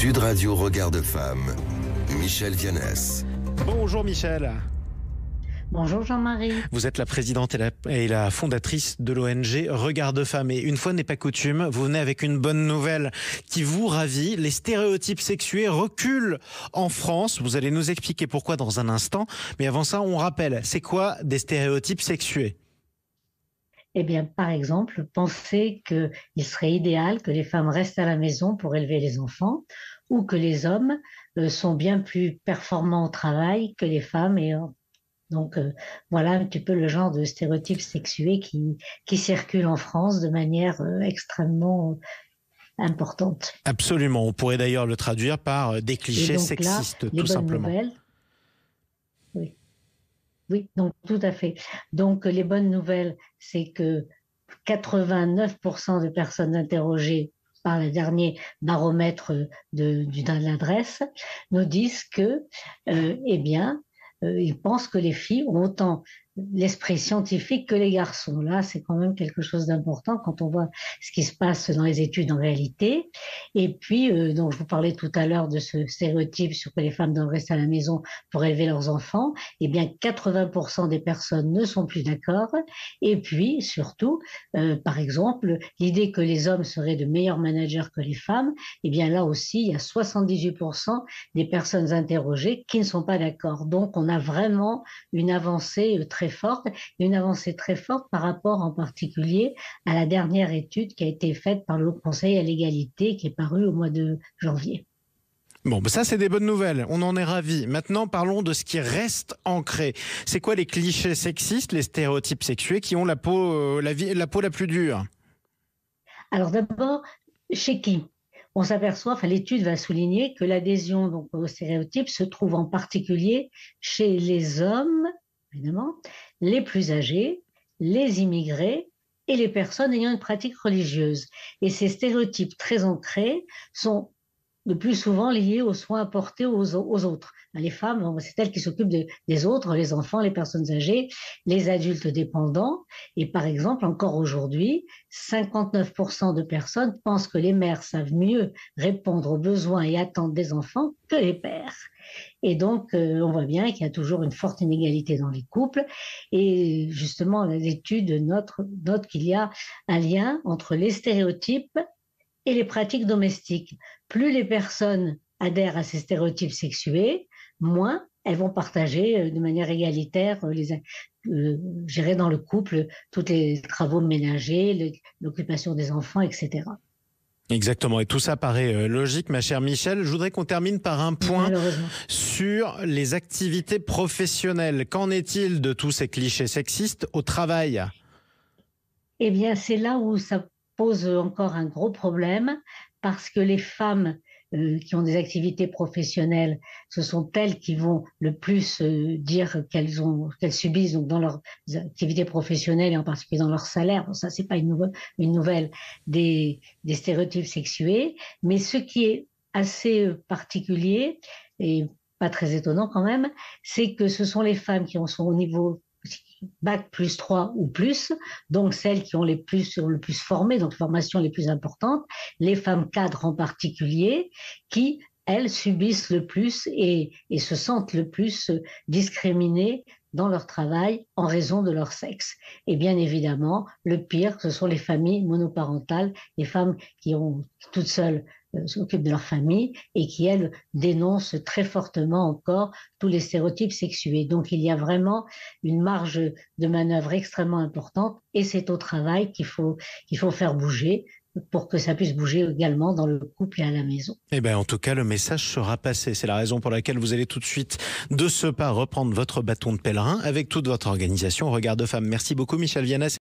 Sud Radio Regard de Femme, Michel Vianès. Bonjour Michel. Bonjour Jean-Marie. Vous êtes la présidente et la fondatrice de l'ONG Regard de Femme. Et une fois n'est pas coutume, vous venez avec une bonne nouvelle qui vous ravit. Les stéréotypes sexués reculent en France. Vous allez nous expliquer pourquoi dans un instant. Mais avant ça, on rappelle, c'est quoi des stéréotypes sexués ? Eh bien, par exemple, pensez qu'il serait idéal que les femmes restent à la maison pour élever les enfants ou que les hommes sont bien plus performants au travail que les femmes. Donc, voilà un petit peu le genre de stéréotypes sexués qui circulent en France de manière extrêmement importante. Absolument. On pourrait d'ailleurs le traduire par des clichés sexistes, tout simplement. Nouvelles, oui, donc tout à fait. Donc les bonnes nouvelles, c'est que 89% de personnes interrogées par le dernier baromètre de l'adresse nous disent que, ils pensent que les filles ont autant l'esprit scientifique que les garçons. Là, c'est quand même quelque chose d'important quand on voit ce qui se passe dans les études en réalité. Et puis, donc je vous parlais tout à l'heure de ce stéréotype sur que les femmes doivent rester à la maison pour élever leurs enfants. Eh bien, 80% des personnes ne sont plus d'accord. Et puis, surtout, par exemple, l'idée que les hommes seraient de meilleurs managers que les femmes, eh bien là aussi, il y a 78% des personnes interrogées qui ne sont pas d'accord. Donc, on a vraiment une avancée très forte, une avancée très forte par rapport en particulier à la dernière étude qui a été faite par le Haut Conseil à l'égalité qui est parue au mois de janvier. Bon, ça c'est des bonnes nouvelles, on en est ravis. Maintenant parlons de ce qui reste ancré. C'est quoi les clichés sexistes, les stéréotypes sexués qui ont la peau la plus dure ? Alors d'abord, chez qui ? On s'aperçoit, l'étude va souligner que l'adhésion donc aux stéréotypes se trouve en particulier chez les hommes, évidemment, les plus âgés, les immigrés et les personnes ayant une pratique religieuse. Et ces stéréotypes très ancrés sont le plus souvent liés aux soins apportés aux autres. Les femmes, c'est elles qui s'occupent des autres, les enfants, les personnes âgées, les adultes dépendants. Et par exemple, encore aujourd'hui, 59% de personnes pensent que les mères savent mieux répondre aux besoins et attentes des enfants que les pères. Et donc, on voit bien qu'il y a toujours une forte inégalité dans les couples. Et justement, l'étude note qu'il y a un lien entre les stéréotypes et les pratiques domestiques. Plus les personnes adhèrent à ces stéréotypes sexués, moins elles vont partager de manière égalitaire, gérer dans le couple tous les travaux ménagers, l'occupation des enfants, etc. Exactement, et tout ça paraît logique, ma chère Michel. Je voudrais qu'on termine par un point sur les activités professionnelles. Qu'en est-il de tous ces clichés sexistes au travail ? Eh bien, c'est là où ça pose encore un gros problème, parce que les femmes qui ont des activités professionnelles, ce sont elles qui vont le plus dire qu'elles subissent donc dans leurs activités professionnelles et en particulier dans leur salaire. Bon, ça, c'est pas une nouvelle des stéréotypes sexués, mais ce qui est assez particulier et pas très étonnant quand même, c'est que ce sont les femmes qui sont au niveau Bac plus 3 ou plus, donc celles qui ont le plus formées, donc formations les plus importantes, les femmes cadres en particulier, qui, elles, subissent le plus et se sentent le plus discriminées dans leur travail en raison de leur sexe. Et bien évidemment, le pire, ce sont les familles monoparentales, les femmes qui ont toutes seules s'occupent de leur famille et qui, elles, dénoncent très fortement encore tous les stéréotypes sexués. Donc, il y a vraiment une marge de manœuvre extrêmement importante et c'est au travail qu'il faut faire bouger pour que ça puisse bouger également dans le couple et à la maison. Eh bien, en tout cas, le message sera passé. C'est la raison pour laquelle vous allez tout de suite, de ce pas, reprendre votre bâton de pèlerin avec toute votre organisation Regard de Femme. Merci beaucoup, Michel Vianès.